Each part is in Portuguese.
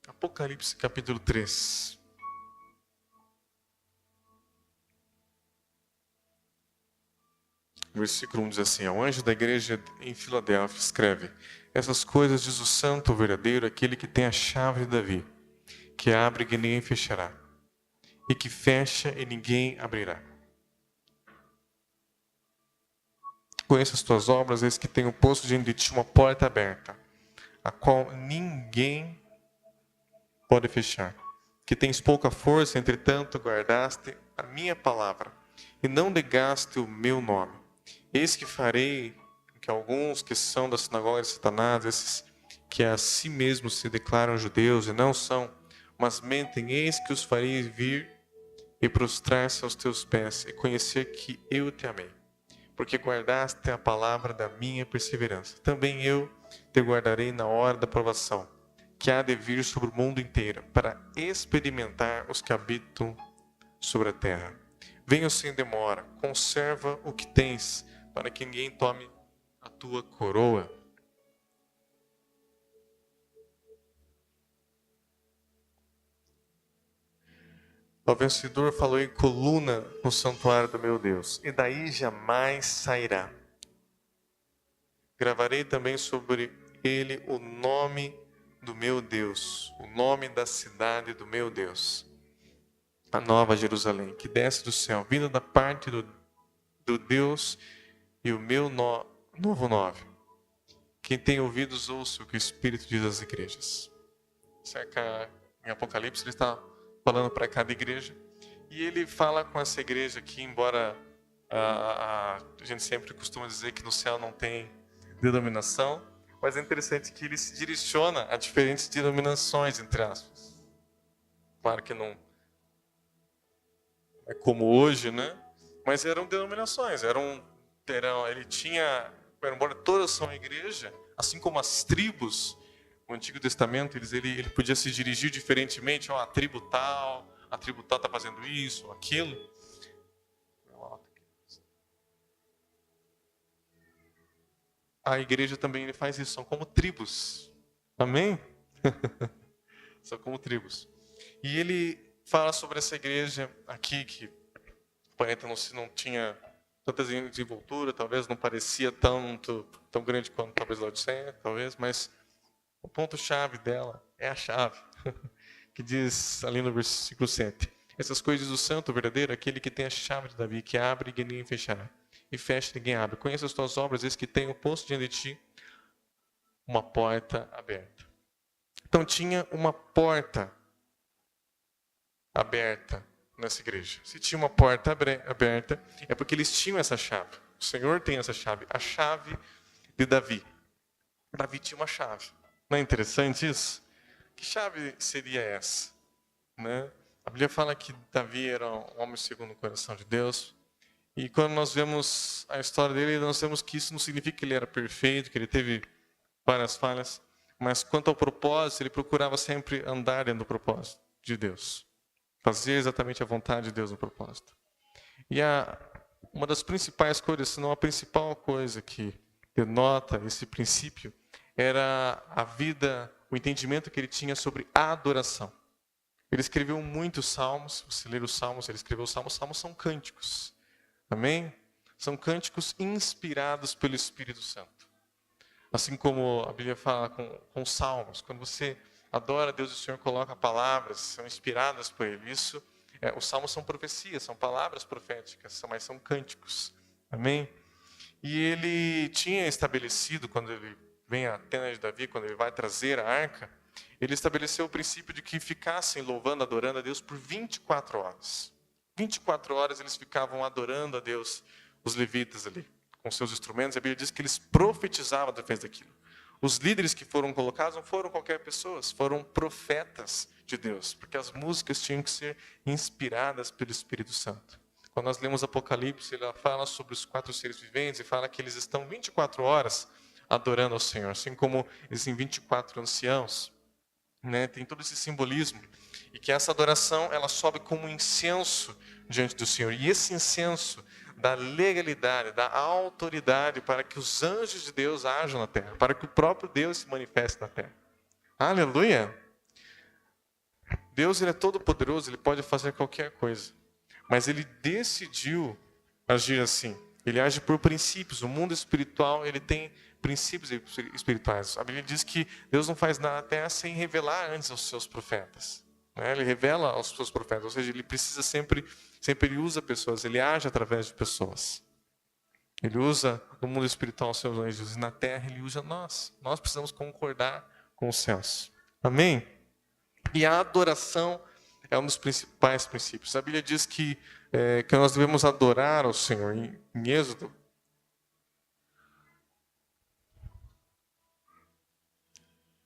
Apocalipse capítulo 3. Versículo 1 diz assim: Ao anjo da igreja em Filadélfia escreve: Essas coisas diz o santo, o verdadeiro, aquele que tem a chave de Davi, que abre e ninguém fechará, e que fecha e ninguém abrirá. Conheço as tuas obras, eis que tenho posto diante de ti uma porta aberta, a qual ninguém pode fechar. Que tens pouca força, entretanto guardaste a minha palavra, e não negaste o meu nome. Eis que farei que alguns que são da sinagoga de Satanás, esses que a si mesmos se declaram judeus e não são, mas mentem, eis que os farei vir e prostrar-se aos teus pés e conhecer que eu te amei, porque guardaste a palavra da minha perseverança. Também eu te guardarei na hora da provação, que há de vir sobre o mundo inteiro, para experimentar os que habitam sobre a terra. Venha sem demora, conserva o que tens, para que ninguém tome a tua coroa. O vencedor falou em coluna no santuário do meu Deus, e daí jamais sairá. Gravarei também sobre ele o nome do meu Deus, o nome da cidade do meu Deus, a nova Jerusalém, que desce do céu, vinda da parte do Deus, e o meu novo nome. Quem tem ouvidos, ouça o que o Espírito diz às igrejas. Cerca em Apocalipse, ele está falando para cada igreja. E ele fala com essa igreja aqui, embora a gente sempre costuma dizer que no céu não tem denominação, mas é interessante que ele se direciona a diferentes denominações, entre aspas. Claro que não é como hoje, né? Mas eram denominações, ele tinha, embora todas são igreja, assim como as tribos, no Antigo Testamento, ele podia se dirigir diferentemente, a tribo tal está fazendo isso, aquilo. A igreja também ele faz isso, são como tribos. Amém? São como tribos. E ele fala sobre essa igreja aqui, que aparenta não tinha tanta desenvoltura, talvez não parecia tão grande quanto talvez Laodiceia, talvez, mas o ponto-chave dela é a chave, que diz ali no versículo 7. Essas coisas do santo, verdadeiro, aquele que tem a chave de Davi, que abre e ninguém fechará, e fecha e ninguém abre. Conheça as tuas obras, eis que tenho posto diante de ti uma porta aberta. Então tinha uma porta aberta nessa igreja. Se tinha uma porta aberta, é porque eles tinham essa chave. O Senhor tem essa chave, a chave de Davi. Davi tinha uma chave. Não é interessante isso? Que chave seria essa? Né? A Bíblia fala que Davi era um homem segundo o coração de Deus. E quando nós vemos a história dele, nós vemos que isso não significa que ele era perfeito, que ele teve várias falhas. Mas quanto ao propósito, ele procurava sempre andar dentro do propósito de Deus. Fazer exatamente a vontade de Deus no propósito. E uma das principais coisas, se não a principal coisa que denota esse princípio, era a vida, o entendimento que ele tinha sobre a adoração. Ele escreveu muitos salmos, se você ler os salmos, ele escreveu os salmos. Os salmos são cânticos. Amém? São cânticos inspirados pelo Espírito Santo. Assim como a Bíblia fala com salmos, quando você adora a Deus, o Senhor coloca palavras, são inspiradas por Ele. Os salmos são profecias, são palavras proféticas, mas são cânticos. Amém? E ele tinha estabelecido, quando ele vem à tenda de Davi, quando ele vai trazer a arca, ele estabeleceu o princípio de que ficassem louvando, adorando a Deus por 24 horas. 24 horas eles ficavam adorando a Deus, os levitas ali, com seus instrumentos. A Bíblia diz que eles profetizavam através daquilo. Os líderes que foram colocados não foram qualquer pessoa, foram profetas de Deus, porque as músicas tinham que ser inspiradas pelo Espírito Santo. Quando nós lemos Apocalipse, ele fala sobre os 4 seres viventes e fala que eles estão 24 horas adorando ao Senhor, assim como existem 24 anciãos, né? Tem todo esse simbolismo, e que essa adoração ela sobe como incenso diante do Senhor, e esse incenso dá legalidade, dá autoridade para que os anjos de Deus ajam na terra, para que o próprio Deus se manifeste na terra. Aleluia! Deus, ele é todo poderoso, ele pode fazer qualquer coisa. Mas ele decidiu agir assim. Ele age por princípios. O mundo espiritual, ele tem princípios espirituais. A Bíblia diz que Deus não faz nada até sem revelar antes aos seus profetas. Ele revela aos seus profetas, ou seja, ele precisa sempre ele usa pessoas, ele age através de pessoas. Ele usa no mundo espiritual os seus anjos, e na terra ele usa nós. Nós precisamos concordar com os céus. Amém? E a adoração é um dos principais princípios. A Bíblia diz que nós devemos adorar ao Senhor. Em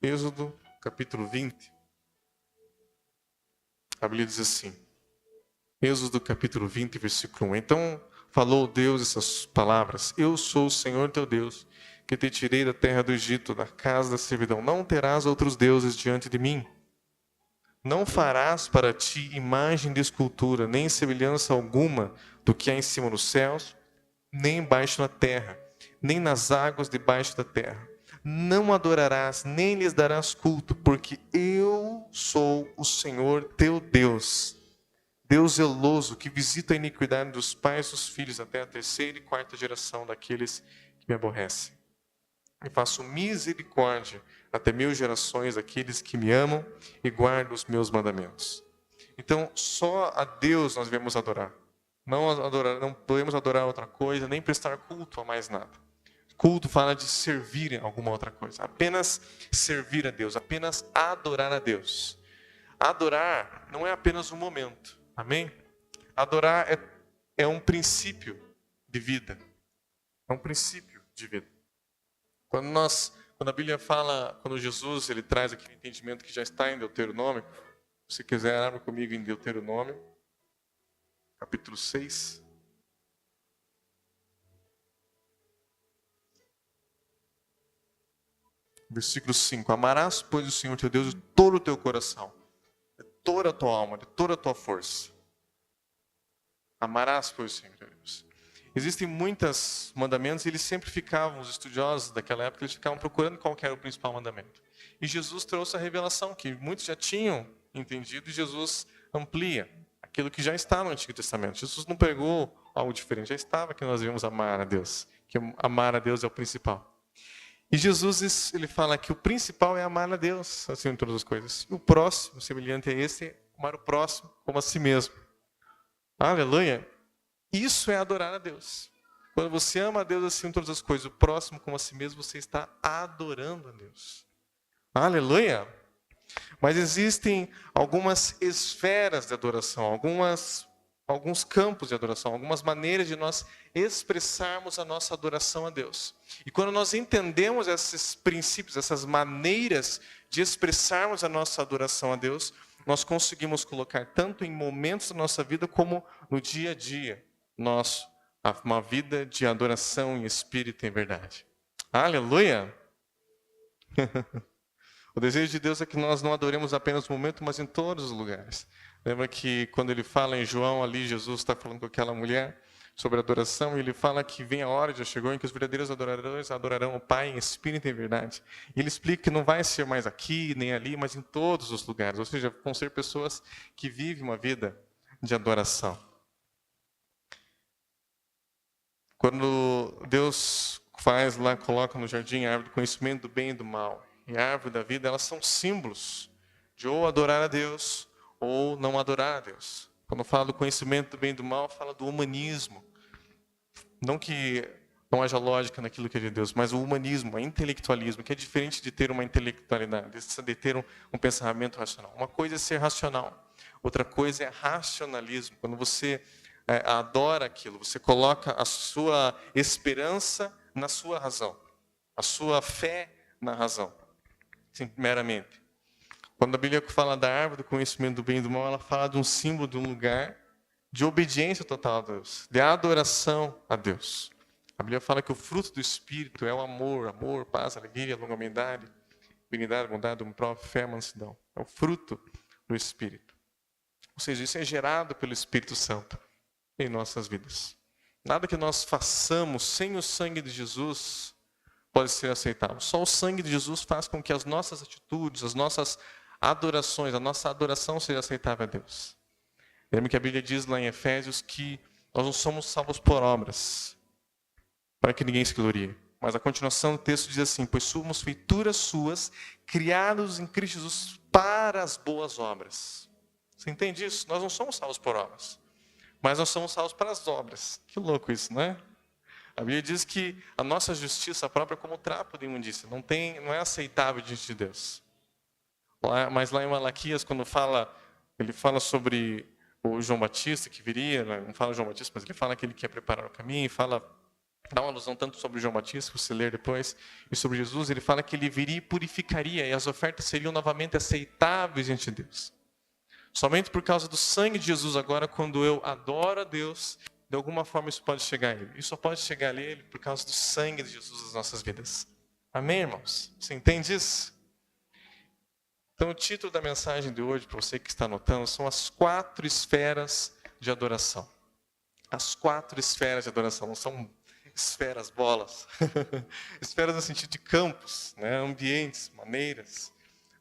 Êxodo, capítulo 20, a Bíblia diz assim, Êxodo capítulo 20, versículo 1. Então falou Deus essas palavras: Eu sou o Senhor teu Deus, que te tirei da terra do Egito, da casa da servidão. Não terás outros deuses diante de mim. Não farás para ti imagem de escultura, nem semelhança alguma do que há em cima nos céus, nem embaixo na terra, nem nas águas debaixo da terra. Não adorarás, nem lhes darás culto, porque eu sou o Senhor teu Deus, Deus zeloso, que visita a iniquidade dos pais e dos filhos até a 3ª e 4ª geração daqueles que me aborrecem. E faço misericórdia até 1000 gerações daqueles que me amam e guardam os meus mandamentos. Então, só a Deus nós devemos adorar. Não podemos adorar outra coisa, nem prestar culto a mais nada. Culto fala de servir a alguma outra coisa. Apenas servir a Deus, apenas adorar a Deus. Adorar não é apenas um momento. Amém? Adorar é um princípio de vida. É um princípio de vida. Quando a Bíblia fala, quando Jesus ele traz aquele entendimento que já está em Deuteronômio, se você quiser, abra comigo em Deuteronômio, capítulo 6. Versículo 5. Amarás, pois, o Senhor teu Deus de todo o teu coração, de toda a tua alma, de toda a tua força. Amarás, pois, o Senhor teu Deus. Existem muitos mandamentos e eles sempre ficavam, os estudiosos daquela época, eles ficavam procurando qual era o principal mandamento. E Jesus trouxe a revelação que muitos já tinham entendido e Jesus amplia aquilo que já está no Antigo Testamento. Jesus não pegou algo diferente, já estava que nós devemos amar a Deus, que amar a Deus é o principal. E Jesus, ele fala que o principal é amar a Deus, acima de todas as coisas. E o próximo, semelhante a esse, é amar o próximo como a si mesmo. Aleluia! Isso é adorar a Deus. Quando você ama a Deus acima de todas as coisas, o próximo como a si mesmo, você está adorando a Deus. Aleluia! Mas existem algumas esferas de adoração, alguns campos de adoração, algumas maneiras de nós expressarmos a nossa adoração a Deus. E quando nós entendemos esses princípios, essas maneiras de expressarmos a nossa adoração a Deus, nós conseguimos colocar tanto em momentos da nossa vida como no dia a dia nosso, uma vida de adoração em espírito e em verdade. Aleluia! O desejo de Deus é que nós não adoremos apenas no momento, mas em todos os lugares. Lembra que quando ele fala em João, ali Jesus está falando com aquela mulher sobre adoração, e ele fala que vem a hora, já chegou, em que os verdadeiros adoradores adorarão o Pai em espírito e em verdade. E ele explica que não vai ser mais aqui, nem ali, mas em todos os lugares. Ou seja, vão ser pessoas que vivem uma vida de adoração. Quando Deus coloca no jardim a árvore do conhecimento do bem e do mal, e a árvore da vida, elas são símbolos de ou adorar a Deus ou não adorar a Deus. Quando fala do conhecimento do bem e do mal, fala do humanismo. Não que não haja lógica naquilo que é de Deus, mas o humanismo, o intelectualismo, que é diferente de ter uma intelectualidade, de ter um pensamento racional. Uma coisa é ser racional, outra coisa é racionalismo. Quando você adora aquilo, você coloca a sua esperança na sua razão, a sua fé na razão, sim, meramente. Quando a Bíblia fala da árvore do conhecimento do bem e do mal, ela fala de um símbolo, de um lugar de obediência total a Deus, de adoração a Deus. A Bíblia fala que o fruto do Espírito é o amor, paz, alegria, longanimidade, benignidade, bondade, domínio próprio, fé, mansidão. É o fruto do Espírito. Ou seja, isso é gerado pelo Espírito Santo em nossas vidas. Nada que nós façamos sem o sangue de Jesus pode ser aceitável. Só o sangue de Jesus faz com que as nossas atitudes, as nossas adorações, a nossa adoração seja aceitável a Deus. Lembra que a Bíblia diz lá em Efésios que nós não somos salvos por obras, para que ninguém se glorie. Mas a continuação do texto diz assim: pois somos feituras suas, criados em Cristo Jesus para as boas obras. Você entende isso? Nós não somos salvos por obras, mas nós somos salvos para as obras. Que louco isso, não é? A Bíblia diz que a nossa justiça própria é como trapo de imundícia. Não é aceitável diante de Deus. Mas lá em Malaquias, quando ele fala sobre o João Batista que viria, não fala João Batista, mas ele fala que ele quer preparar o caminho, dá uma alusão tanto sobre João Batista, que você ler depois, e sobre Jesus, ele fala que ele viria e purificaria, e as ofertas seriam novamente aceitáveis diante de Deus. Somente por causa do sangue de Jesus, agora, quando eu adoro a Deus, de alguma forma isso pode chegar a Ele. Isso só pode chegar a Ele por causa do sangue de Jesus nas nossas vidas. Amém, irmãos? Você entende isso? Então, o título da mensagem de hoje, para você que está anotando, são as 4 esferas de adoração. As 4 esferas de adoração, não são esferas, bolas. Esferas no sentido de campos, né? Ambientes, maneiras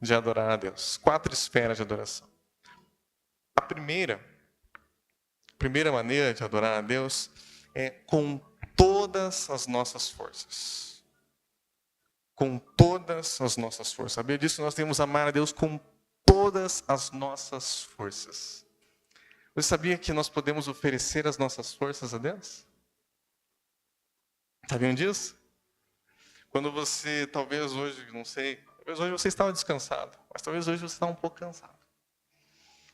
de adorar a Deus. 4 esferas de adoração. A primeira maneira de adorar a Deus é com todas as nossas forças. Com todas as nossas forças. A Bíblia diz que nós temos que amar a Deus com todas as nossas forças. Você sabia que nós podemos oferecer as nossas forças a Deus? Sabiam disso? Quando você, talvez hoje, não sei, talvez hoje você estava descansado, mas talvez hoje você está um pouco cansado.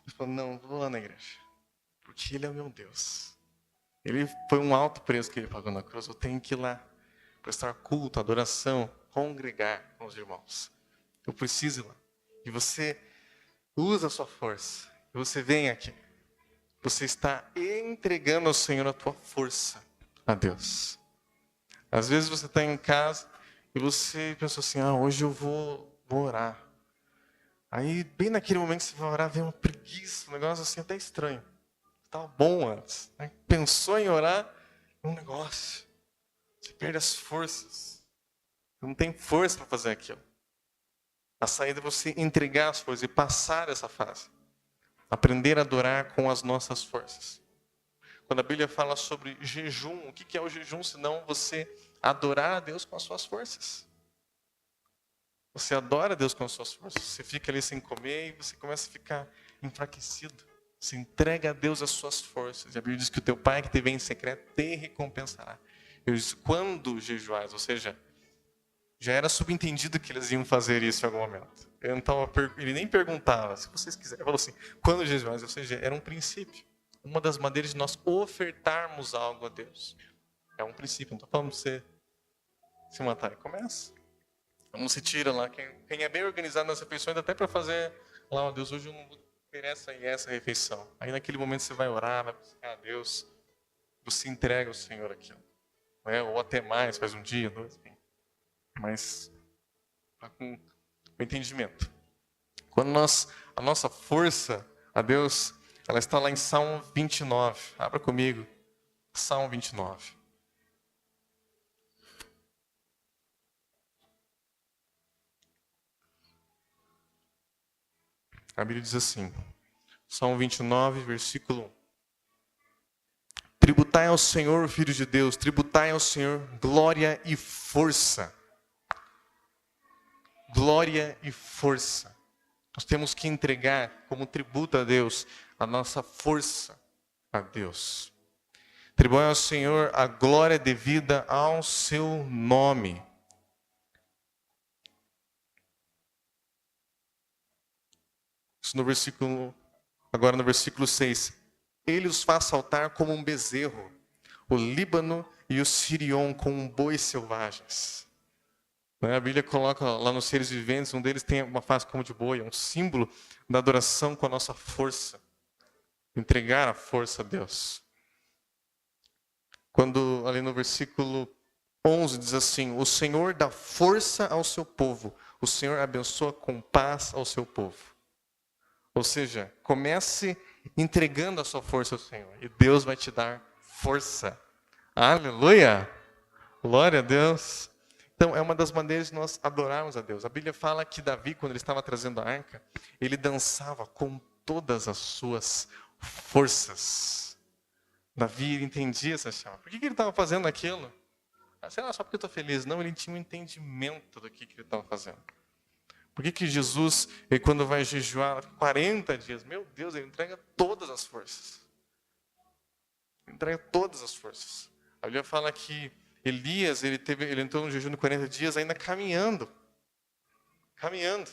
Você fala, não, vou lá na igreja, porque Ele é o meu Deus. Ele foi um alto preço que Ele pagou na cruz, eu tenho que ir lá, prestar culto, adoração, congregar com os irmãos. Eu preciso ir lá. E você usa a sua força, e você vem aqui. Você está entregando ao Senhor a tua força a Deus. Às vezes você está em casa e você pensou assim, hoje eu vou orar. Aí, bem naquele momento que você vai orar, vem uma preguiça, um negócio assim até estranho. Estava bom antes. Né? Pensou em orar, é um negócio. Você perde as forças. Você não tem força para fazer aquilo. A saída é você entregar as forças e passar essa fase. Aprender a adorar com as nossas forças. Quando a Bíblia fala sobre jejum, o que é o jejum? Senão você adorar a Deus com as suas forças. Você adora a Deus com as suas forças. Você fica ali sem comer e você começa a ficar enfraquecido. Você entrega a Deus as suas forças. E a Bíblia diz que o teu Pai que te vem em secreto te recompensará. Eu disse, quando jejuais? Ou seja, já era subentendido que eles iam fazer isso em algum momento. Ele nem perguntava, se vocês quiserem. Ele falou assim, quando jejuais? Ou seja, era um princípio. Uma das maneiras de nós ofertarmos algo a Deus. É um princípio. Não estou falando para você se matar. Começa. Não se tira lá. Quem é bem organizado nas refeições, até para fazer lá, Deus, hoje eu não vou ter essa refeição. Aí naquele momento você vai orar, vai buscar a Deus. Você entrega ao Senhor aquilo. Né? Ou até mais, faz um dia, 2, enfim. Mas com entendimento. Quando a nossa força a Deus, ela está lá em Salmo 29. Abra comigo. Salmo 29. A Bíblia diz assim, Salmo 29, versículo 1. Tributai ao Senhor, filhos de Deus, tributai ao Senhor glória e força. Glória e força. Nós temos que entregar como tributo a Deus a nossa força a Deus. Tributai ao Senhor a glória devida ao seu nome. Agora no versículo 6. Ele os faz saltar como um bezerro, o Líbano e o Sirion como bois selvagens. A Bíblia coloca lá nos seres viventes, um deles tem uma face como de boi, é um símbolo da adoração com a nossa força. Entregar a força a Deus. Quando ali no versículo 11 diz assim, o Senhor dá força ao seu povo, o Senhor abençoa com paz ao seu povo. Ou seja, comece entregando a sua força ao Senhor. E Deus vai te dar força. Aleluia! Glória a Deus. Então, é uma das maneiras de nós adorarmos a Deus. A Bíblia fala que Davi, quando ele estava trazendo a arca, ele dançava com todas as suas forças. Davi entendia essa chave. Por que ele estava fazendo aquilo? Sei lá, só porque eu estou feliz. Não, ele tinha um entendimento do que ele estava fazendo. Por que Jesus, quando vai jejuar 40 dias, meu Deus, ele entrega todas as forças. Ele entrega todas as forças. A Bíblia fala que Elias, ele entrou no jejum de 40 dias ainda caminhando. Caminhando.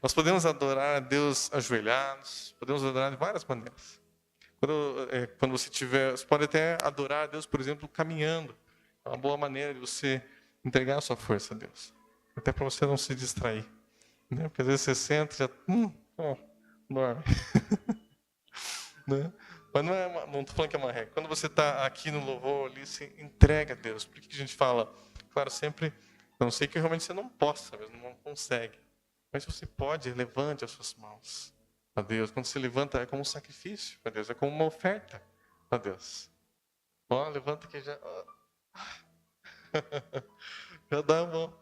Nós podemos adorar a Deus ajoelhados, podemos adorar de várias maneiras. Quando você pode até adorar a Deus, por exemplo, caminhando. É uma boa maneira de você entregar a sua força a Deus. Até para você não se distrair. Né? Porque às vezes você senta e já... dorme. Né? Mas não estou falando que é uma regra. Quando você está aqui no louvor, ali, você entrega a Deus. Por que a gente fala? Claro, sempre... A não sei que realmente você não possa, mesmo não consegue. Mas se você pode, levante as suas mãos a Deus. Quando você levanta, é como um sacrifício para Deus. É como uma oferta a Deus. Levanta que já... já dá a mão.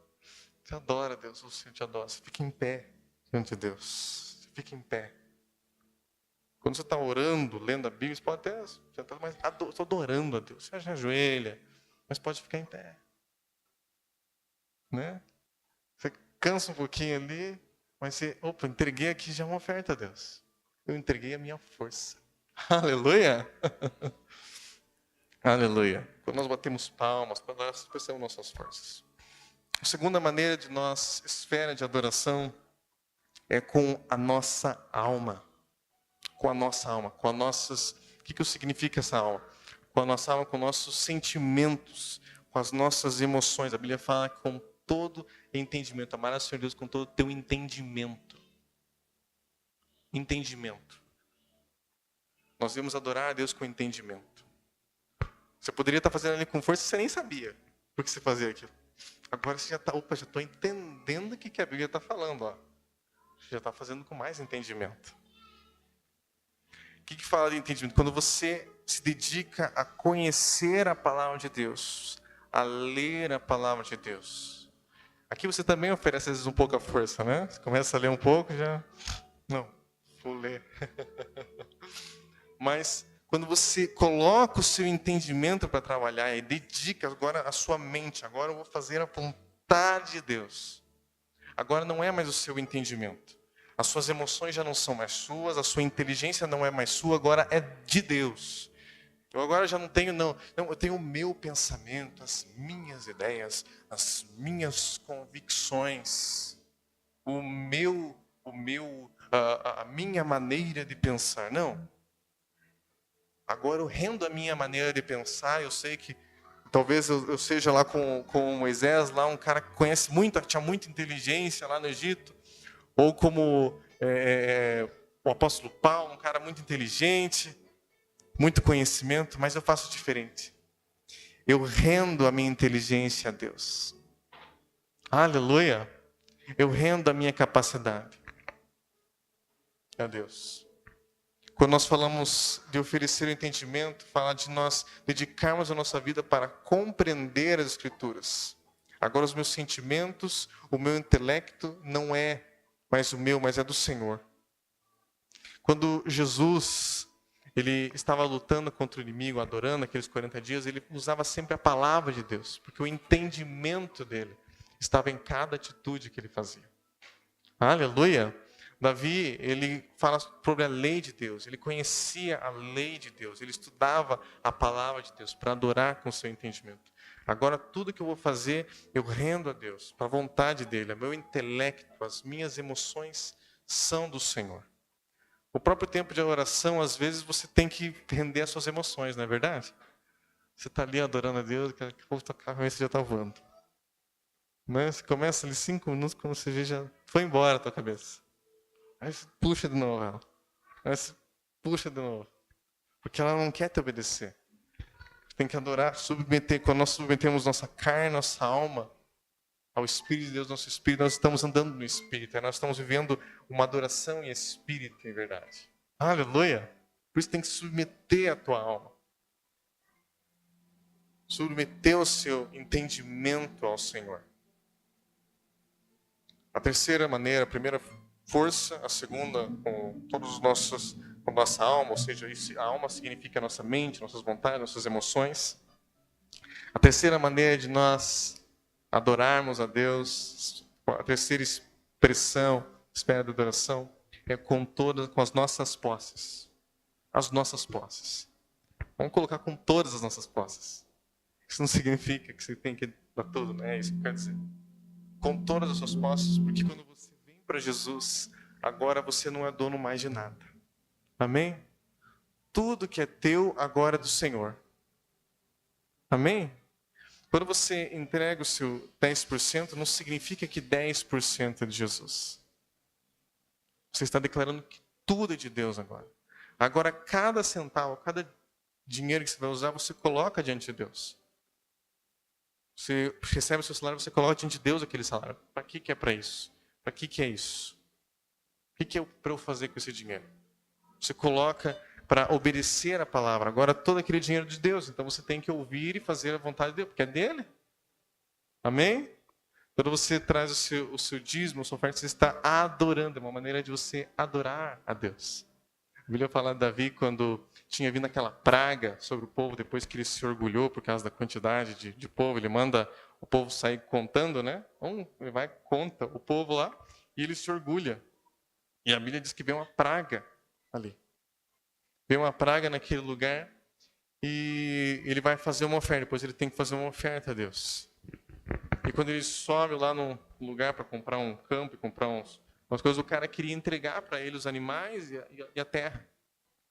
Você adora Deus, o Senhor te adora. Você fica em pé diante de Deus. Você fica em pé. Quando você está orando, lendo a Bíblia, você pode até... Já está mais adorando a Deus. Você já ajoelha, mas pode ficar em pé. Né? Você cansa um pouquinho ali, mas você... entreguei aqui já uma oferta a Deus. Eu entreguei a minha força. Aleluia! Aleluia. Quando nós batemos palmas, quando nós expressamos nossas forças. A segunda maneira de nós, esfera de adoração, é com a nossa alma. Com a nossa alma, com as nossas... O que significa essa alma? Com a nossa alma, com nossos sentimentos, com as nossas emoções. A Bíblia fala com todo entendimento. Amar ao Senhor Deus com todo o teu entendimento. Entendimento. Nós devemos adorar a Deus com entendimento. Você poderia estar fazendo ali com força e você nem sabia por que você fazia aquilo. Agora você já está, já estou entendendo o que a Bíblia está falando. Você já está fazendo com mais entendimento. O que fala de entendimento? Quando você se dedica a conhecer a palavra de Deus, a ler a palavra de Deus. Aqui você também oferece às vezes um pouco a força, né? Você começa a ler um pouco, já... Não, vou ler. Mas quando você coloca o seu entendimento para trabalhar e dedica agora a sua mente, agora eu vou fazer a vontade de Deus. Agora não é mais o seu entendimento. As suas emoções já não são mais suas, a sua inteligência não é mais sua, agora é de Deus. Eu agora já não tenho, não, eu tenho o meu pensamento, as minhas ideias, as minhas convicções, a minha maneira de pensar. Não. Agora eu rendo a minha maneira de pensar, eu sei que talvez eu seja lá com Moisés, lá um cara que conhece muito, tinha muita inteligência lá no Egito, ou como o apóstolo Paulo, um cara muito inteligente, muito conhecimento, mas eu faço diferente. Eu rendo a minha inteligência a Deus. Aleluia! Eu rendo a minha capacidade a Deus. Quando nós falamos de oferecer o entendimento, fala de nós dedicarmos a nossa vida para compreender as Escrituras. Agora os meus sentimentos, o meu intelecto não é mais o meu, mas é do Senhor. Quando Jesus ele estava lutando contra o inimigo, adorando aqueles 40 dias, ele usava sempre a palavra de Deus, porque o entendimento dele estava em cada atitude que ele fazia. Aleluia! Davi, ele fala sobre a lei de Deus, ele conhecia a lei de Deus, ele estudava a palavra de Deus para adorar com o seu entendimento. Agora, tudo que eu vou fazer, eu rendo a Deus, para a vontade dele, o meu intelecto, as minhas emoções são do Senhor. O próprio tempo de oração, às vezes, você tem que render as suas emoções, não é verdade? Você está ali adorando a Deus, daqui a pouco a cabeça já está voando. Né? Você começa ali 5 minutos, quando você vê, já foi embora a tua cabeça. Aí você puxa de novo ela. Aí você puxa de novo. Porque ela não quer te obedecer. Tem que adorar, submeter. Quando nós submetemos nossa carne, nossa alma ao Espírito de Deus, nosso Espírito, nós estamos andando no Espírito. Nós estamos vivendo uma adoração em Espírito, em verdade. Aleluia! Por isso tem que submeter a tua alma. submeter o seu entendimento ao Senhor. A terceira maneira, a primeira, força, a segunda, com todos os nossos, com nossa alma, ou seja, a alma significa a nossa mente, nossas vontades, nossas emoções. A terceira maneira de nós adorarmos a Deus, a terceira expressão, espera de adoração, é com as nossas posses. As nossas posses. Vamos colocar com todas as nossas posses. Isso não significa que você tem que dar tudo, não é isso que eu quero dizer. Com todas as suas posses, porque quando você vem para Jesus, agora você não é dono mais de nada. Amém? Tudo que é teu agora é do Senhor. Amém? Quando você entrega o seu 10%, não significa que 10% é de Jesus. Você está declarando que tudo é de Deus agora. Agora, cada centavo, cada dinheiro que você vai usar, você coloca diante de Deus. Você recebe o seu salário, você coloca diante de Deus aquele salário. Para que é para isso? Para que é isso? O que é para eu fazer com esse dinheiro? Você coloca para obedecer a palavra. Agora, todo aquele dinheiro é de Deus. Então, você tem que ouvir e fazer a vontade de Deus, porque é dele. Amém? Quando você traz o seu dízimo, a sua oferta, você está adorando. É uma maneira de você adorar a Deus. A Bíblia fala de Davi quando tinha vindo aquela praga sobre o povo, depois que ele se orgulhou por causa da quantidade de povo, ele manda o povo sair contando, né? Ele vai, conta o povo lá, e ele se orgulha. E a Bíblia diz que veio uma praga ali. Veio uma praga naquele lugar, e ele vai fazer uma oferta, depois ele tem que fazer uma oferta a Deus. E quando ele sobe lá num lugar para comprar um campo e comprar umas coisas, o cara queria entregar para ele os animais e a terra.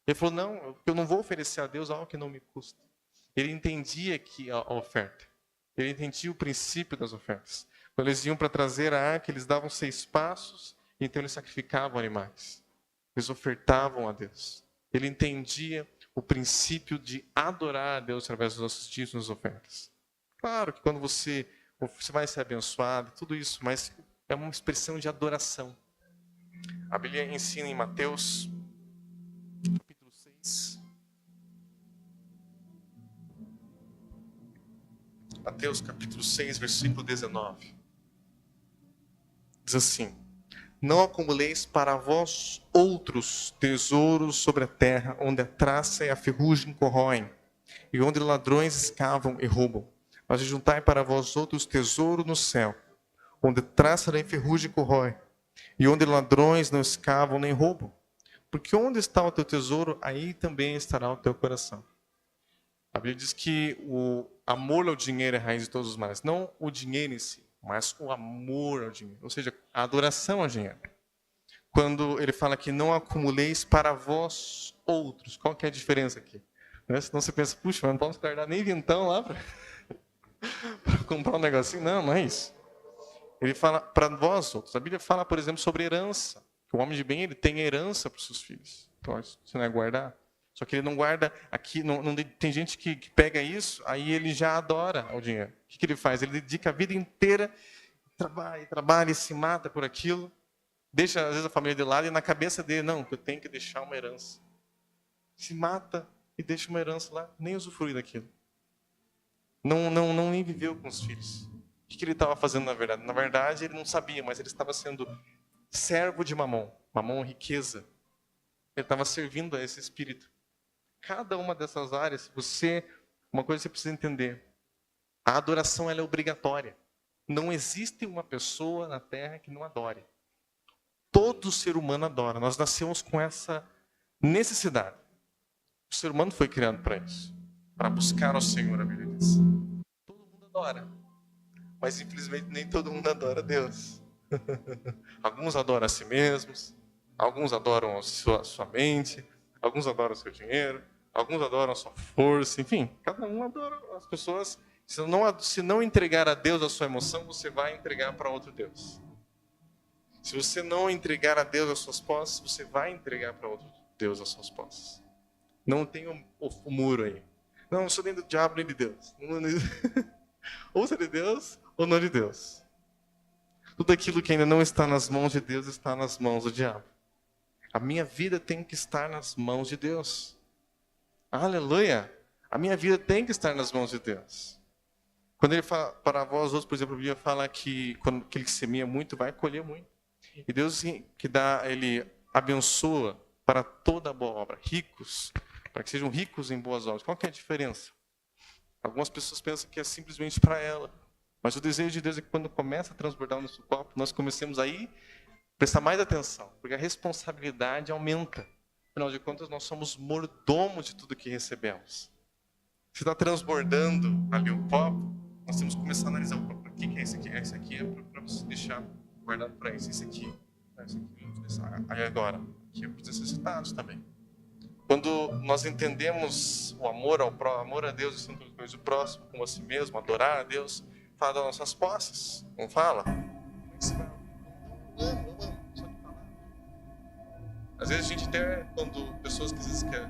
Ele falou, não, eu não vou oferecer a Deus algo que não me custa. Ele entendia que a oferta. Ele entendia o princípio das ofertas. Quando eles iam para trazer a arca, eles davam 6 passos, então eles sacrificavam animais. Eles ofertavam a Deus. Ele entendia o princípio de adorar a Deus através dos nossos dízimos e ofertas. Claro que quando você vai ser abençoado, tudo isso, mas é uma expressão de adoração. A Bíblia ensina em Mateus, capítulo 6. Mateus, capítulo 6, versículo 19. Diz assim: não acumuleis para vós outros tesouros sobre a terra, onde a traça e a ferrugem corroem, e onde ladrões escavam e roubam. Mas juntai para vós outros tesouros no céu, onde traça nem ferrugem corrói, e onde ladrões não escavam nem roubam. Porque onde está o teu tesouro, aí também estará o teu coração. A Bíblia diz que o amor ao dinheiro é a raiz de todos os males. Não o dinheiro em si, mas o amor ao dinheiro. Ou seja, a adoração ao dinheiro. Quando ele fala que não acumuleis para vós outros. Qual que é a diferença aqui? Senão você pensa, puxa, mas não vamos guardar nem vintão lá para comprar um negocinho. Não, não é isso. Ele fala para vós outros. A Bíblia fala, por exemplo, sobre herança. Que o homem de bem, ele tem herança para os seus filhos. Então, você não é guardar. Só que ele não guarda aqui. Tem gente que pega isso, aí ele já adora o dinheiro. O que ele faz? Ele dedica a vida inteira, trabalha e se mata por aquilo. Deixa, às vezes, a família de lado e na cabeça dele, não, eu tenho que deixar uma herança. Se mata e deixa uma herança lá, nem usufrui daquilo. Nem viveu com os filhos. O que ele estava fazendo na verdade? Na verdade, ele não sabia, mas ele estava sendo servo de Mamon. Mamon, riqueza. Ele estava servindo a esse espírito. Cada uma dessas áreas, uma coisa você precisa entender. A adoração ela é obrigatória. Não existe uma pessoa na Terra que não adore. Todo ser humano adora. Nós nascemos com essa necessidade. O ser humano foi criado para isso. Para buscar ao Senhor, a Bíblia diz. Todo mundo adora. Mas, infelizmente, nem todo mundo adora a Deus. Alguns adoram a si mesmos. Alguns adoram a sua mente. Alguns adoram o seu dinheiro. Alguns adoram a sua força. Enfim, cada um adora as pessoas. Se não entregar a Deus a sua emoção, você vai entregar para outro Deus. Se você não entregar a Deus as suas posses, você vai entregar para outro Deus as suas posses. Não tem o muro aí. Não, eu sou nem do diabo nem de Deus. Ou você é de Deus ou não de Deus. Tudo aquilo que ainda não está nas mãos de Deus está nas mãos do diabo. A minha vida tem que estar nas mãos de Deus. Aleluia! A minha vida tem que estar nas mãos de Deus. Quando ele fala para vós outros, por exemplo, a Bíblia fala que quando aquele que semeia muito vai colher muito. E Deus que dá, ele abençoa para toda boa obra, ricos, para que sejam ricos em boas obras. Qual que é a diferença? Algumas pessoas pensam que é simplesmente para ela. Mas o desejo de Deus é que quando começa a transbordar o nosso copo, nós comecemos aí a prestar mais atenção, porque a responsabilidade aumenta. Afinal de contas, nós somos mordomos de tudo que recebemos. Se está transbordando ali o copo, nós temos que começar a analisar o copo. O que é esse aqui? Esse aqui é para você deixar guardado para isso. Esse aqui. Aí agora, aqui é para os necessitados também. Quando nós entendemos o amor amor a Deus, o próximo como a si mesmo, adorar a Deus, fala das nossas posses. Não fala? Às vezes a gente até, quando pessoas que às vezes querem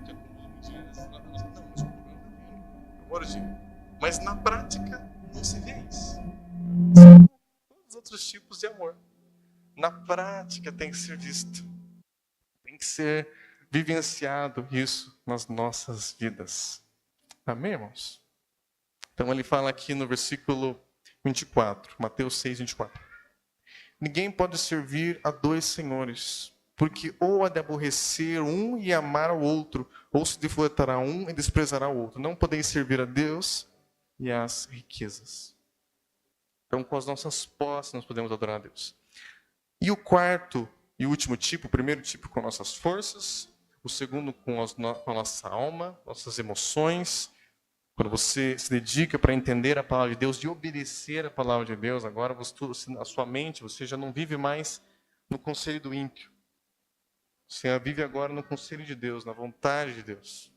mas na prática não se vê isso. São todos os outros tipos de amor. Na prática tem que ser visto. Tem que ser vivenciado isso nas nossas vidas. Amém, irmãos? Então ele fala aqui no versículo 24, Mateus 6, 24. Ninguém pode servir a dois senhores, porque ou há de aborrecer um e amar ao outro, ou se defletará um e desprezará o outro. Não podeis servir a Deus e às riquezas. Então, com as nossas posses, nós podemos adorar a Deus. E o quarto e último tipo, o primeiro tipo com nossas forças, o segundo com a nossa alma, nossas emoções. Quando você se dedica para entender a palavra de Deus, de obedecer a palavra de Deus, agora a sua mente, você já não vive mais no conselho do ímpio. Você vive agora no conselho de Deus, na vontade de Deus.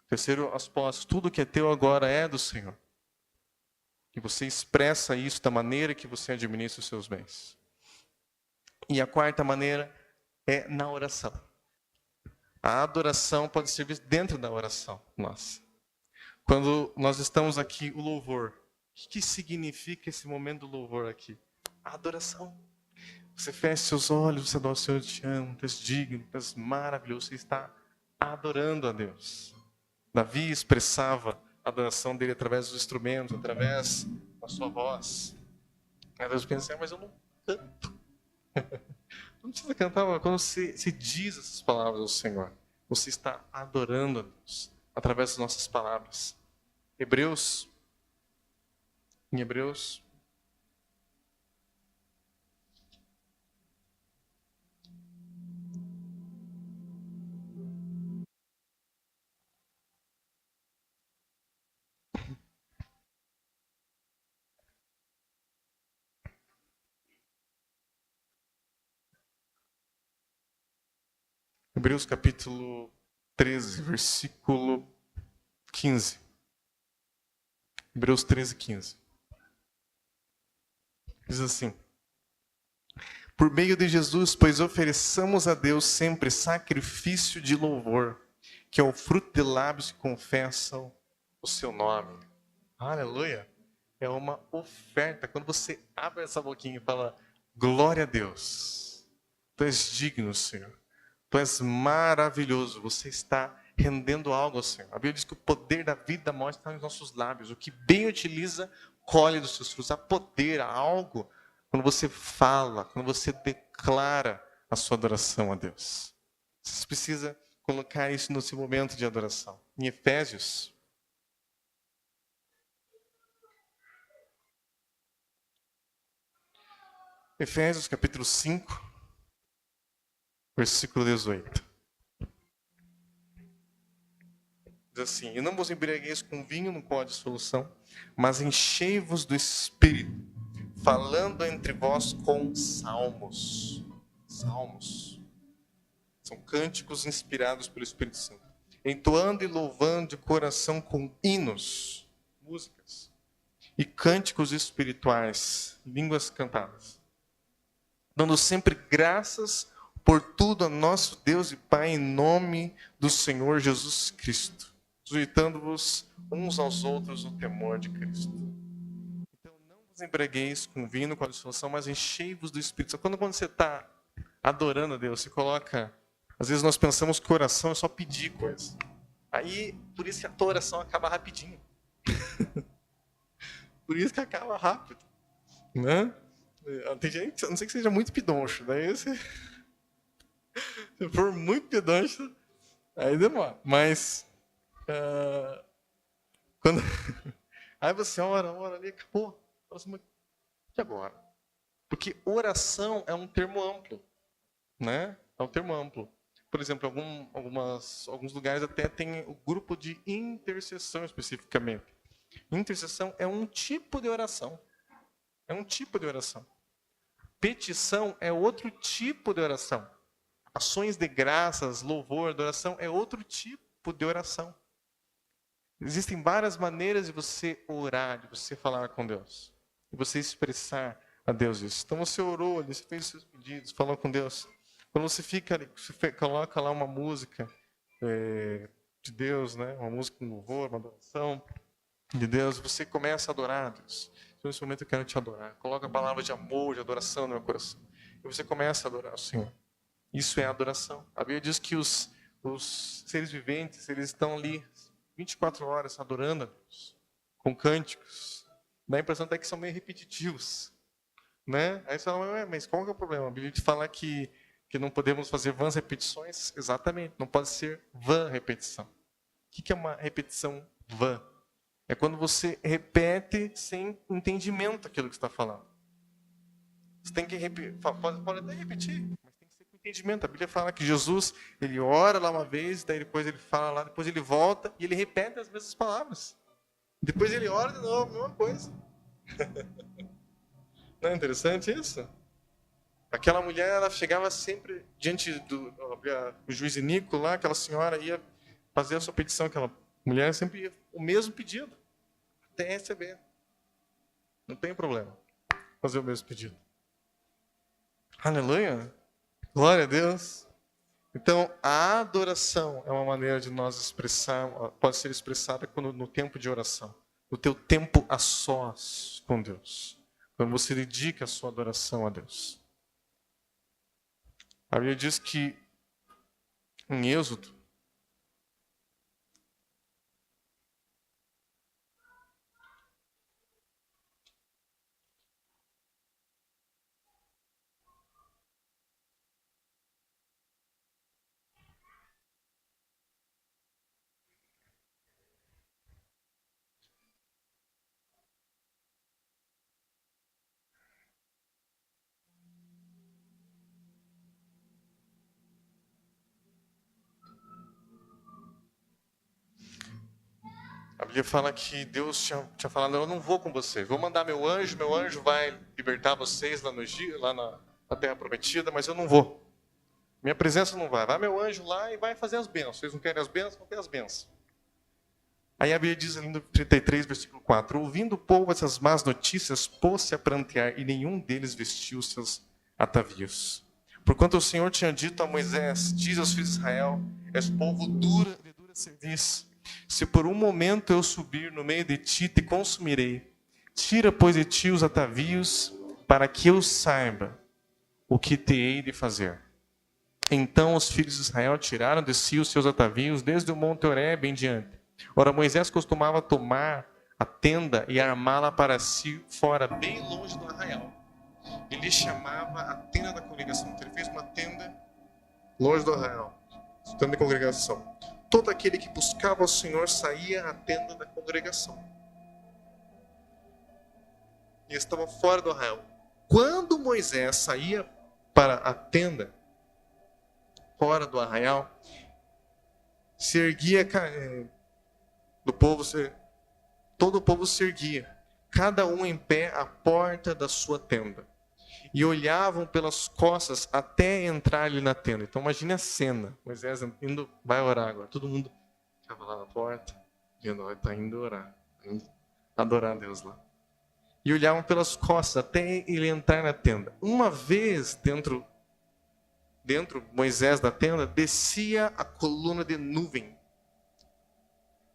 Terceiro, as posses. Tudo que é teu agora é do Senhor. E você expressa isso da maneira que você administra os seus bens. E a quarta maneira é na oração. A adoração pode ser vista dentro da oração nossa. Quando nós estamos aqui, o louvor. O que significa esse momento do louvor aqui? A adoração. Você fecha seus olhos, você adora o Senhor, te amo, tu és digno, tu és maravilhoso. Você está adorando a Deus. Davi expressava a adoração dele através dos instrumentos, através da sua voz. Às vezes eu pensei, mas eu não canto. Não precisa cantar, mas quando você diz essas palavras ao Senhor, você está adorando a Deus através das nossas palavras. Em Hebreus, Hebreus capítulo 13, versículo 15. Hebreus 13, 15. Diz assim: por meio de Jesus, pois ofereçamos a Deus sempre sacrifício de louvor, que é o fruto de lábios que confessam o seu nome. Aleluia! É uma oferta. Quando você abre essa boquinha e fala, glória a Deus, tu és digno, Senhor. Tu és maravilhoso, você está rendendo algo ao Senhor. A Bíblia diz que o poder da vida e da morte está nos nossos lábios. O que bem utiliza, colhe dos seus frutos. Há poder, há algo quando você fala, quando você declara a sua adoração a Deus. Você precisa colocar isso no seu momento de adoração. Em Efésios, capítulo 5, versículo 18. Diz assim: e não vos embriagueis com vinho, no qual há dissolução, mas enchei-vos do Espírito, falando entre vós com salmos. Salmos. São cânticos inspirados pelo Espírito Santo. Entoando e louvando de coração com hinos, músicas, e cânticos espirituais, línguas cantadas. Dando sempre graças por tudo a nosso Deus e Pai, em nome do Senhor Jesus Cristo, sujeitando-vos uns aos outros no temor de Cristo. Então, não vos embriagueis com vinho, com a dissolução, mas enchei-vos do Espírito Santo. Quando você está adorando a Deus, você coloca... Às vezes nós pensamos que oração é só pedir coisa. Aí, por isso que a tua oração acaba rapidinho. Por isso que acaba rápido. Né? Tem gente, a não ser que seja muito pedoncho. Daí se for muito pedoncho, aí demora. Mas, quando... aí você ora ali, acabou. E agora? Porque oração é um termo amplo. Né? É um termo amplo. Por exemplo, alguns lugares até tem o grupo de intercessão especificamente. Intercessão é um tipo de oração. É um tipo de oração. Petição é outro tipo de oração. Ações de graças, louvor, adoração é outro tipo de oração. Existem várias maneiras de você orar, de você falar com Deus. De você expressar a Deus isso. Então você orou, você fez os seus pedidos, falou com Deus. Quando você fica ali, você coloca lá uma música de Deus, né? Uma música com louvor, uma adoração de Deus, você começa a adorar a Deus. Então, nesse momento eu quero te adorar. Coloca a palavra de amor, de adoração no meu coração. E você começa a adorar o Senhor. Isso é adoração. A Bíblia diz que os seres viventes, eles estão ali 24 horas adorando a Deus, com cânticos. Dá a impressão até que são meio repetitivos. Né? Aí você fala, mas qual que é o problema? A Bíblia te fala que não podemos fazer vãs repetições. Exatamente, não pode ser vã repetição. O que é uma repetição vã? É quando você repete sem entendimento aquilo que está falando. Você tem que repetir, pode até repetir, mas tem que ser com entendimento. A Bíblia fala que Jesus, ele ora lá uma vez, daí depois ele fala lá, depois ele volta e ele repete as mesmas palavras. Depois ele ora de novo, a mesma coisa. Não é interessante isso? Aquela mulher, ela chegava sempre diante do juiz Nico lá, aquela senhora ia fazer a sua petição, aquela mulher sempre ia o mesmo pedido, até receber. Não tem problema fazer o mesmo pedido. Aleluia! Glória a Deus! Então, a adoração é uma maneira de nós expressar, pode ser expressada no tempo de oração, no teu tempo a sós com Deus, quando você dedica a sua adoração a Deus. A Bíblia diz que em Êxodo, a Bíblia fala que Deus tinha falado, eu não vou com vocês, vou mandar meu anjo vai libertar vocês lá na Terra Prometida, mas eu não vou. Minha presença não vai. Vai meu anjo lá e vai fazer as bênçãos. Vocês não querem as bênçãos? Vão ter as bênçãos. Aí a Bíblia diz ali no 33, versículo 4, ouvindo o povo essas más notícias, pôs-se a prantear, e nenhum deles vestiu seus atavios. Porquanto o Senhor tinha dito a Moisés, diz aos filhos de Israel, és povo de dura serviço. Se por um momento eu subir no meio de ti, te consumirei. Tira, pois, de ti os atavios, para que eu saiba o que te hei de fazer. Então os filhos de Israel tiraram de si os seus atavios, desde o monte Horebe em diante. Ora, Moisés costumava tomar a tenda e armá-la para si fora, bem longe do arraial. Ele chamava a tenda da congregação. Então, ele fez uma tenda longe do arraial, tenda de congregação. Todo aquele que buscava o Senhor saía à tenda da congregação. E estava fora do arraial. Quando Moisés saía para a tenda, fora do arraial, se erguia do povo, todo o povo se erguia, cada um em pé à porta da sua tenda, e olhavam pelas costas até entrar ali na tenda. Então imagine a cena, Moisés indo, vai orar agora, todo mundo estava lá na porta, vendo, está indo orar, indo adorar a Deus lá. E olhavam pelas costas até ele entrar na tenda. Uma vez dentro Moisés da tenda, descia a coluna de nuvem.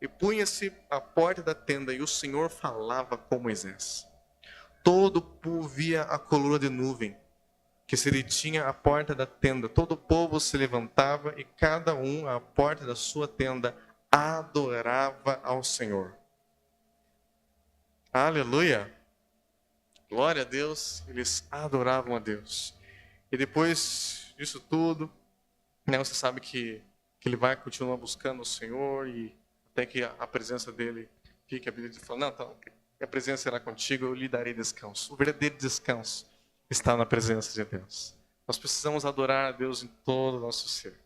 E punha-se à porta da tenda, e o Senhor falava com Moisés. Todo o povo via a coluna de nuvem, que se detinha à porta da tenda. Todo o povo se levantava, e cada um à porta da sua tenda adorava ao Senhor. Aleluia! Glória a Deus, eles adoravam a Deus. E depois disso tudo, né, você sabe que ele vai continuar buscando o Senhor e até que a presença dele fique. A Bíblia fala, não, então, a presença será contigo, eu lhe darei descanso. O verdadeiro descanso está na presença de Deus. Nós precisamos adorar a Deus em todo o nosso ser,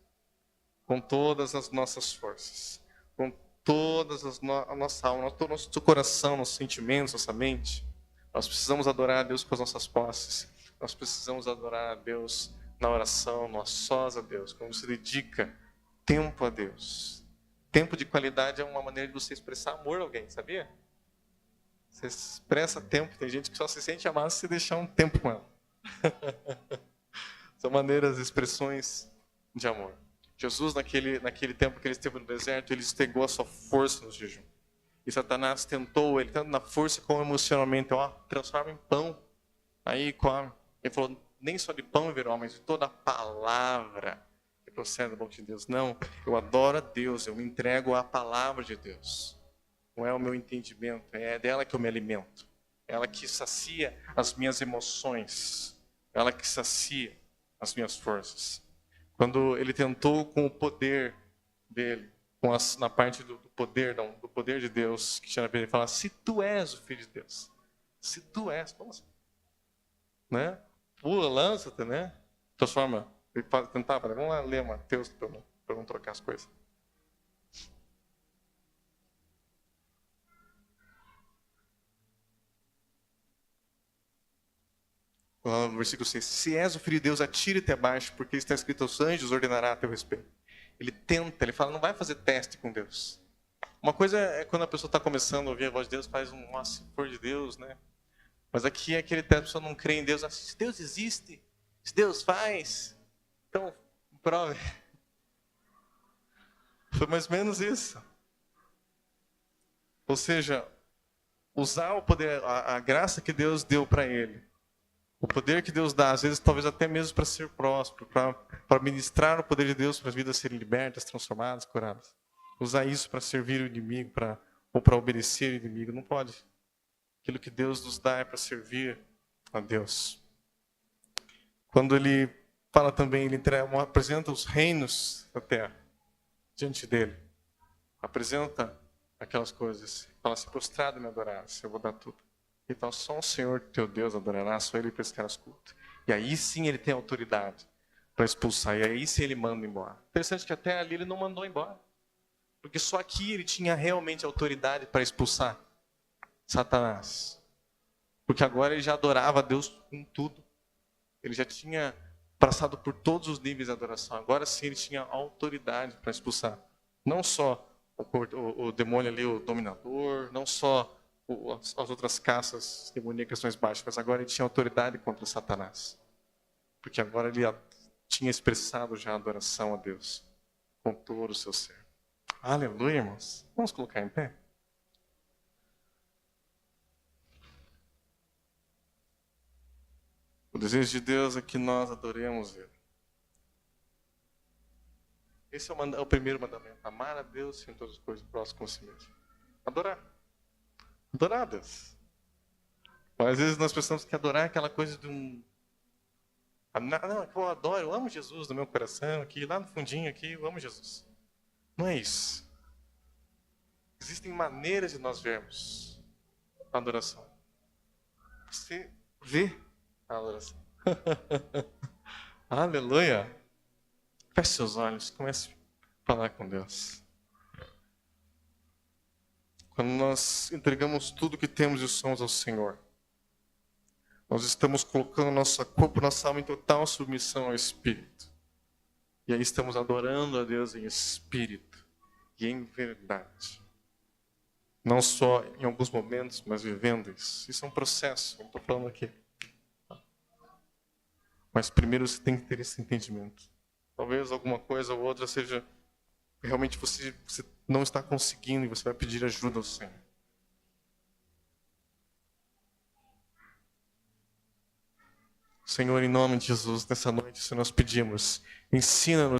com todas as nossas forças, com todas a nossa alma, todo o nosso coração, nossos sentimentos, nossa mente. Nós precisamos adorar a Deus com as nossas posses. Nós precisamos adorar a Deus na oração, no a sós a Deus, quando você dedica tempo a Deus. Tempo de qualidade é uma maneira de você expressar amor a alguém, sabia? Você expressa tempo, tem gente que só se sente amado se deixar um tempo com ela. São maneiras, expressões de amor. Jesus, naquele tempo que ele esteve no deserto, ele estegou a sua força no jejum. E Satanás tentou ele, tanto na força como emocionalmente, transforma em pão. Aí come. Ele falou, nem só de pão virá, mas de toda a palavra que procede da boca de Deus. Não, eu adoro a Deus, eu me entrego à palavra de Deus. Não é o meu entendimento, é dela que eu me alimento. Ela que sacia as minhas emoções. Ela que sacia as minhas forças. Quando ele tentou com o poder dele, na parte do poder de Deus, que chama ele fala, se tu és o Filho de Deus, se tu és, como assim? Né? Pula, lança-te, né? Transforma. Ele tentava, vamos lá ler Mateus para não trocar as coisas. No versículo 6, se és o Filho de Deus, atire-te abaixo, porque está escrito, aos anjos ordenará a teu respeito. Ele tenta, ele fala, não vai fazer teste com Deus. Uma coisa é quando a pessoa está começando a ouvir a voz de Deus, faz nossa, se for de Deus, né? Mas aqui é aquele teste, a pessoa não crê em Deus. Se Deus existe, se Deus faz, então prove. Foi mais ou menos isso. Ou seja, usar o poder, a graça que Deus deu para ele. O poder que Deus dá, às vezes, talvez até mesmo para ser próspero, para ministrar o poder de Deus para as vidas serem libertas, transformadas, curadas. Usar isso para servir o inimigo, ou para obedecer o inimigo. Não pode. Aquilo que Deus nos dá é para servir a Deus. Quando ele fala também, ele apresenta os reinos da terra diante dele. Apresenta aquelas coisas. Fala, se prostrado me adorarás, eu vou dar tudo. Então, só o Senhor teu Deus adorará, só Ele prestarás culto. E aí sim Ele tem autoridade para expulsar, e aí sim Ele manda embora. Interessante que até ali Ele não mandou embora. Porque só aqui Ele tinha realmente autoridade para expulsar Satanás. Porque agora Ele já adorava a Deus com tudo. Ele já tinha passado por todos os níveis de adoração. Agora sim Ele tinha autoridade para expulsar. Não só o demônio ali, o dominador, não só as outras caças demoníacas mais baixas, mas agora ele tinha autoridade contra Satanás. Porque agora ele tinha expressado já a adoração a Deus com todo o seu ser. Aleluia, irmãos. Vamos colocar em pé? O desejo de Deus é que nós adoremos Ele. Esse é o primeiro mandamento. Amar a Deus em todas as coisas, próximo com si mesmo. Adorar. Adorar a Deus. Mas às vezes nós pensamos que adorar é aquela coisa de um... Não, eu adoro, eu amo Jesus no meu coração, aqui, lá no fundinho aqui, eu amo Jesus. Não é isso. Existem maneiras de nós vermos a adoração. Você vê a adoração. Aleluia. Feche seus olhos, comece a falar com Deus. Quando nós entregamos tudo que temos e somos ao Senhor, nós estamos colocando nosso corpo, nossa alma em total submissão ao Espírito. E aí estamos adorando a Deus em espírito e em verdade. Não só em alguns momentos, mas vivendo isso. Isso é um processo, não estou falando aqui. Mas primeiro você tem que ter esse entendimento. Talvez alguma coisa ou outra seja... Realmente você não está conseguindo e você vai pedir ajuda ao Senhor. Senhor, em nome de Jesus, nessa noite, se nós pedimos, ensina-nos